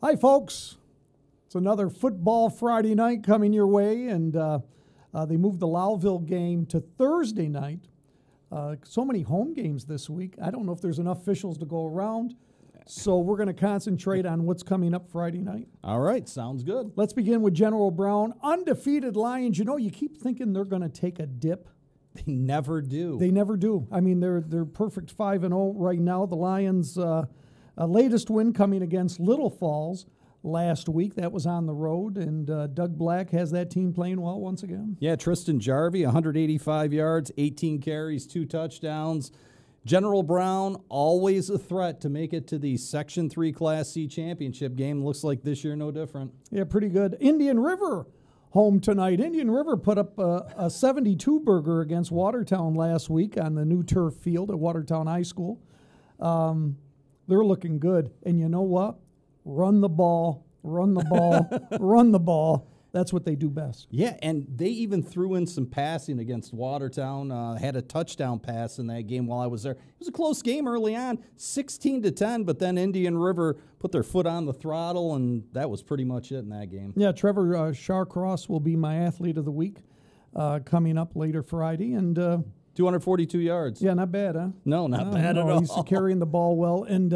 Hi, folks. It's another football Friday night coming your way, and they moved the Lowville game to Thursday night. So many home games this week. I don't know if there's enough officials to go around, so we're going to concentrate on what's coming up Friday night. All right, sounds good. Let's begin with General Brown. Undefeated Lions. You know, you keep thinking they're going to take a dip. They never do. They never do. I mean, they're perfect 5-0 right now. The Lions' latest win coming against Little Falls last week. That was on the road, and Doug Black has that team playing well once again. Yeah, Tristan Jarvie, 185 yards, 18 carries, 2 touchdowns. General Brown, always a threat to make it to the Section 3 Class C championship game. Looks like this year no different. Yeah, pretty good. Indian River home tonight. Indian River put up a 72-burger against Watertown last week on the new turf field at Watertown High School. They're looking good. And you know what? Run the ball, run the ball, run the ball. That's what they do best. Yeah, and they even threw in some passing against Watertown. Had a touchdown pass in that game while I was there. It was a close game early on, 16-10, but then Indian River put their foot on the throttle, and that was pretty much it in that game. Yeah, Trevor Shawcross will be my athlete of the week coming up later Friday. And 242 yards. Yeah, not bad, huh? No, not bad at all. He's carrying the ball well, and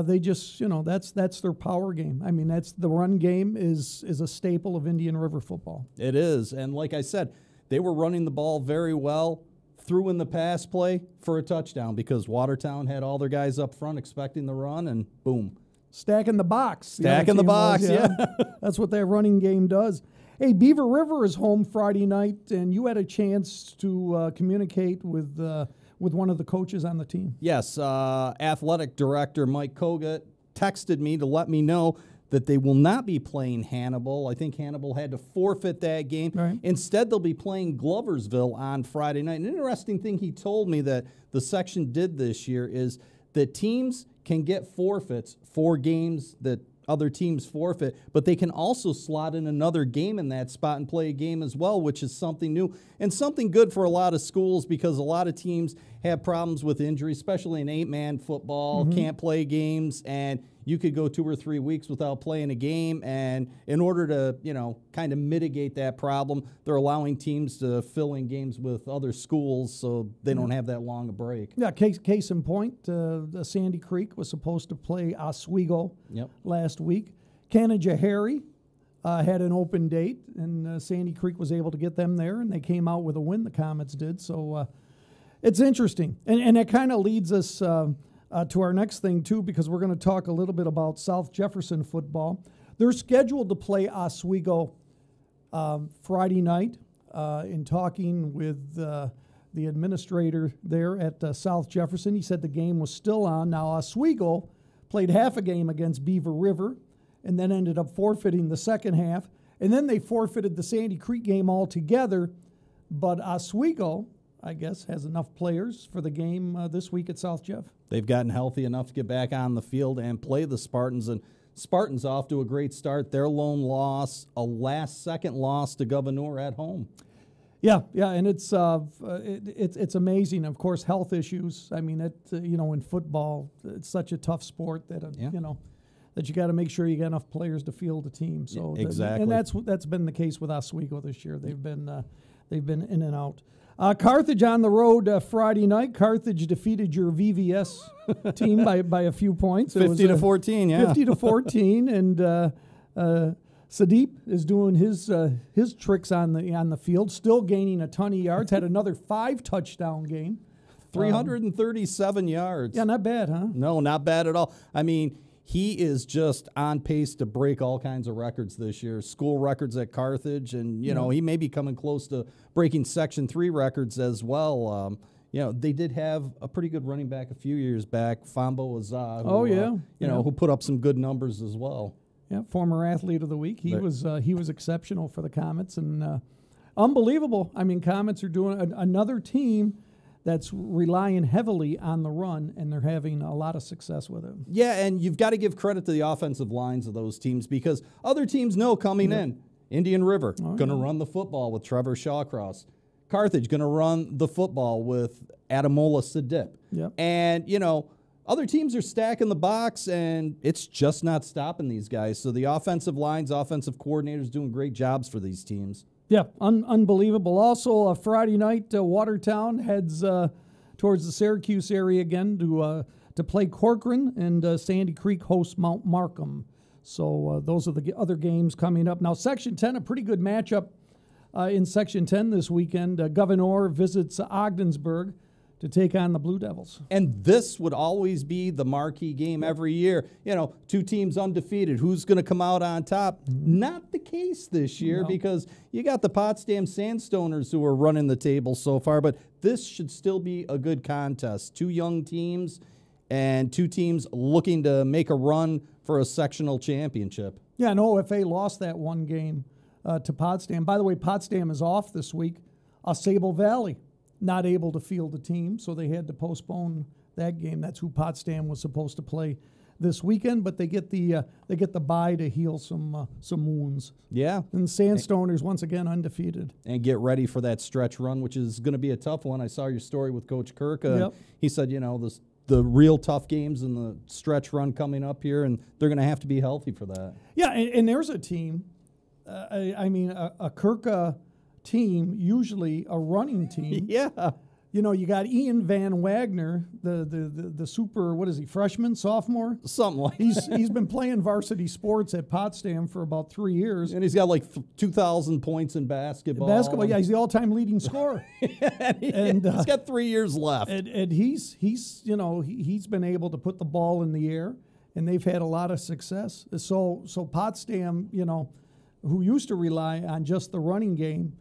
they just, that's their power game. I mean, the run game is a staple of Indian River football. It is, and like I said, they were running the ball very well, threw in the pass play for a touchdown because Watertown had all their guys up front expecting the run, and boom. Stacking the box. Stacking the box, yeah. That's what that running game does. Hey, Beaver River is home Friday night, and you had a chance to communicate with one of the coaches on the team. Yes, athletic director Mike Kogut texted me to let me know that they will not be playing Hannibal. I think Hannibal had to forfeit that game. Right. Instead, they'll be playing Gloversville on Friday night. An interesting thing he told me that the section did this year is that teams can get forfeits for games that other teams forfeit, but they can also slot in another game in that spot and play a game as well, which is something new and something good for a lot of schools because a lot of teams have problems with injuries, especially in 8-man football, can't play games, and you could go 2 or 3 weeks without playing a game, and in order to, kind of mitigate that problem, they're allowing teams to fill in games with other schools so they don't have that long a break. Yeah, case in point, Sandy Creek was supposed to play Oswego last week. Canajoharie had an open date, and Sandy Creek was able to get them there, and they came out with a win, the Comets did. So it's interesting. And that kind of leads us to our next thing, too, because we're going to talk a little bit about South Jefferson football. They're scheduled to play Oswego Friday night. In talking with the administrator there at South Jefferson, he said the game was still on. Now, Oswego played half a game against Beaver River and then ended up forfeiting the second half. And then they forfeited the Sandy Creek game altogether. But Oswego, I guess, has enough players for the game this week at South Jeff. They've gotten healthy enough to get back on the field and play the Spartans, and Spartans off to a great start. Their lone loss, a last-second loss to Governor at home. Yeah, and it's amazing. Of course, health issues. I mean, in football, it's such a tough sport that that you got to make sure you got enough players to field a team. So exactly, and that's been the case with Oswego this year. They've been in and out. Carthage on the road Friday night. Carthage defeated your VVS team by a few points. 50-14, yeah. 50-14, and Sadeep is doing his tricks on the field, still gaining a ton of yards. Had another 5-touchdown game. 337 yards. Yeah, not bad, huh? No, not bad at all. I mean, he is just on pace to break all kinds of records this year. School records at Carthage, and, he may be coming close to breaking Section 3 records as well. They did have a pretty good running back a few years back, Fambo Azah, who put up some good numbers as well. Yeah, former athlete of the week. He was exceptional for the Comets, and unbelievable. I mean, Comets are doing another team that's relying heavily on the run, and they're having a lot of success with it. Yeah, and you've got to give credit to the offensive lines of those teams because other teams know coming in. Indian River, going to run the football with Trevor Shawcross. Carthage, going to run the football with Adamola Sadip. Yep. And, other teams are stacking the box, and it's just not stopping these guys. So the offensive lines, offensive coordinators doing great jobs for these teams. Yeah, unbelievable. Also, Friday night, Watertown heads towards the Syracuse area again to play Corcoran, and Sandy Creek hosts Mount Markham. So those are the other games coming up. Now, Section 10, a pretty good matchup in Section 10 this weekend. Governor visits Ogdensburg to take on the Blue Devils. And this would always be the marquee game every year. You know, two teams undefeated. Who's going to come out on top? Not the case this year because you got the Potsdam Sandstoners who are running the table so far, but this should still be a good contest. Two young teams and two teams looking to make a run for a sectional championship. Yeah, and OFA lost that one game to Potsdam. By the way, Potsdam is off this week. Sable Valley not able to field the team, so they had to postpone that game. That's who Potsdam was supposed to play this weekend, but they get the bye to heal some wounds. Yeah. And Sandstoners once again undefeated. And get ready for that stretch run, which is going to be a tough one. I saw your story with Coach Kirka. Yep. He said, you know, the real tough games in the stretch run coming up here, and they're going to have to be healthy for that. Yeah, and there's a team. A Kirka team, usually a running team. Yeah. You know, you got Ian Van Wagner, the super, what is he, freshman, sophomore? Something like He's been playing varsity sports at Potsdam for about 3 years. And he's got like 2,000 points in basketball. Yeah, he's the all-time leading scorer. and he's got 3 years left. And he's been able to put the ball in the air, and they've had a lot of success. So Potsdam, you know, who used to rely on just the running game,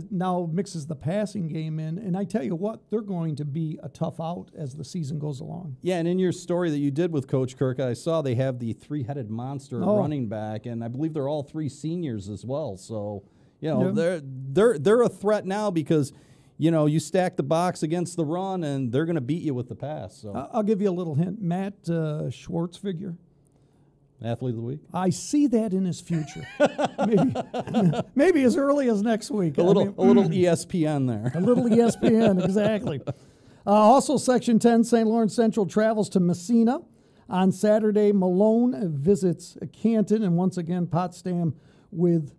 now mixes the passing game in. And I tell you what, they're going to be a tough out as the season goes along. Yeah, and in your story that you did with Coach Kirk, I saw they have the three-headed monster running back, and I believe they're all three seniors as well. So, you know, they're a threat now because, you know, you stack the box against the run, and they're going to beat you with the pass. So I'll give you a little hint. Matt Schwartzfigure. Athlete of the week? I see that in his future. maybe as early as next week. A little ESPN there. A little ESPN, exactly. Also, Section 10, St. Lawrence Central travels to Messina. On Saturday, Malone visits Canton, and once again, Potsdam with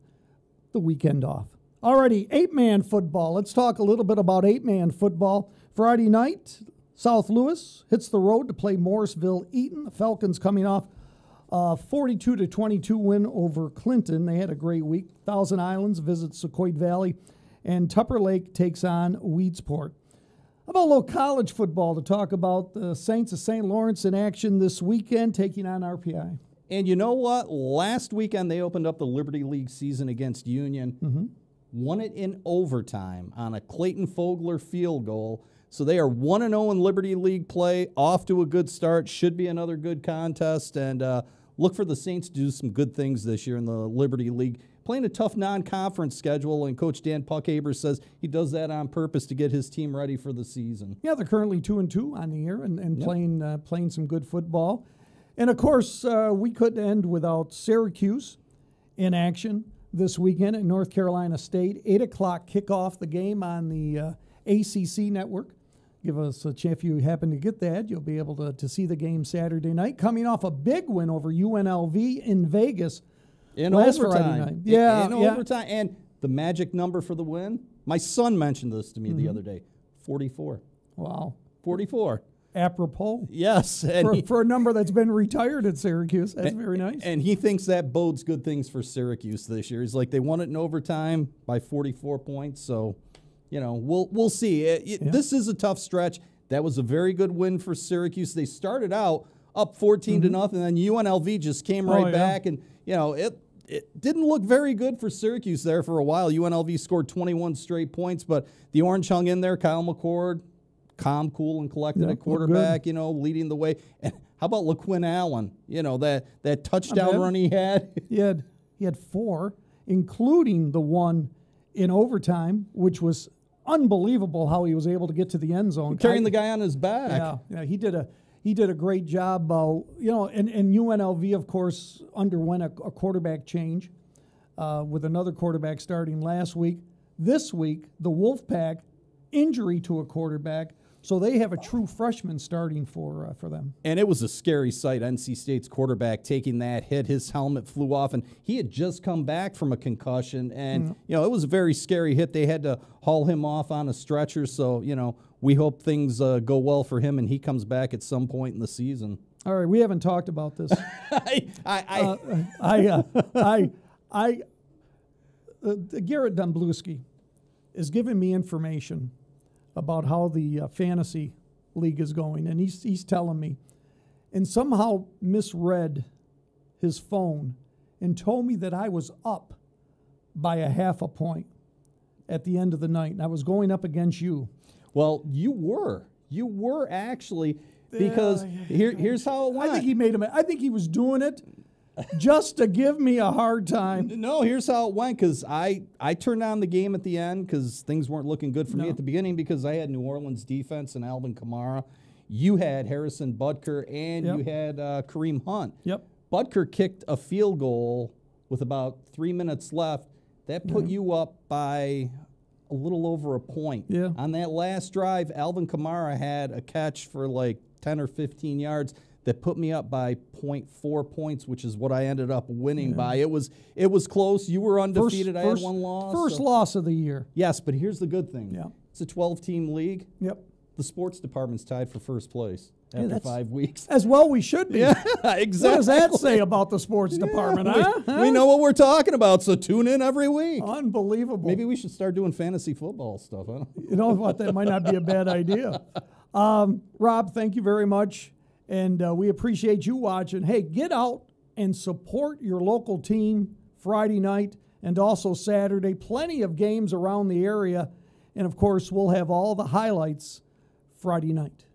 the weekend off. Alrighty, 8-man football. Let's talk a little bit about 8-man football. Friday night, South Louis hits the road to play Morrisville-Eaton. The Falcons coming off 42-22 win over Clinton. They had a great week. Thousand Islands visits Sequoia Valley, and Tupper Lake takes on Weedsport. How about a little college football to talk about? The Saints of St. Lawrence in action this weekend, taking on RPI. And you know what? Last weekend they opened up the Liberty League season against Union. Won it in overtime on a Clayton Fogler field goal. So they are 1-0 in Liberty League play, off to a good start, should be another good contest, and look for the Saints to do some good things this year in the Liberty League. Playing a tough non-conference schedule, and Coach Dan Puckhaber says he does that on purpose to get his team ready for the season. Yeah, they're currently 2-2 on the year and playing some good football. And, of course, we couldn't end without Syracuse in action this weekend at North Carolina State. 8 o'clock kickoff, the game on the ACC network. Give us a chance if you happen to get that. You'll be able to see the game Saturday night. Coming off a big win over UNLV in Vegas last Friday night. In overtime. And the magic number for the win, my son mentioned this to me the other day, 44. Wow. 44. Apropos. Yes. For a number that's been retired at Syracuse. That's very nice. And he thinks that bodes good things for Syracuse this year. He's like, they won it in overtime by 44 points, so... You know, we'll see. This is a tough stretch. That was a very good win for Syracuse. They started out up 14-0, and then UNLV just came back. And, you know, it didn't look very good for Syracuse there for a while. UNLV scored 21 straight points, but the Orange hung in there. Kyle McCord, calm, cool, and collected at quarterback, you know, leading the way. And how about LaQuinn Allen? You know, that touchdown run he had. He had 4, including the one in overtime, which was unbelievable how he was able to get to the end zone. Carrying the guy on his back. Yeah, he did a great job. You know, and UNLV, of course, underwent a quarterback change with another quarterback starting last week. This week, the Wolfpack, injury to a quarterback. So they have a true freshman starting for them. And it was a scary sight. NC State's quarterback taking that hit, his helmet flew off, and he had just come back from a concussion. And, it was a very scary hit. They had to haul him off on a stretcher. So, we hope things go well for him and he comes back at some point in the season. All right, we haven't talked about this. Garrett Dumbluski is giving me information about how the fantasy league is going, and he's telling me, and somehow misread his phone and told me that I was up by a half a point at the end of the night, and I was going up against you. Well, you were actually, because here's how it went. I think he was doing it just to give me a hard time. No, here's how it went, because I turned on the game at the end because things weren't looking good for me at the beginning because I had New Orleans defense and Alvin Kamara. You had Harrison Butker, and you had Kareem Hunt. Yep. Butker kicked a field goal with about 3 minutes left. That put you up by a little over a point. Yeah. On that last drive, Alvin Kamara had a catch for like 10 or 15 yards that put me up by 0.4 points, which is what I ended up winning by. It was close. You were undefeated. I had one loss. First loss of the year. Yes, but here's the good thing. Yeah. It's a 12-team league. Yep. The sports department's tied for first place after 5 weeks. As well we should be. Yeah, exactly. What does that say about the sports department, We know what we're talking about, so tune in every week. Unbelievable. Maybe we should start doing fantasy football stuff. You know what? That might not be a bad idea. Rob, thank you very much. And we appreciate you watching. Hey, get out and support your local team Friday night and also Saturday. Plenty of games around the area. And, of course, we'll have all the highlights Friday night.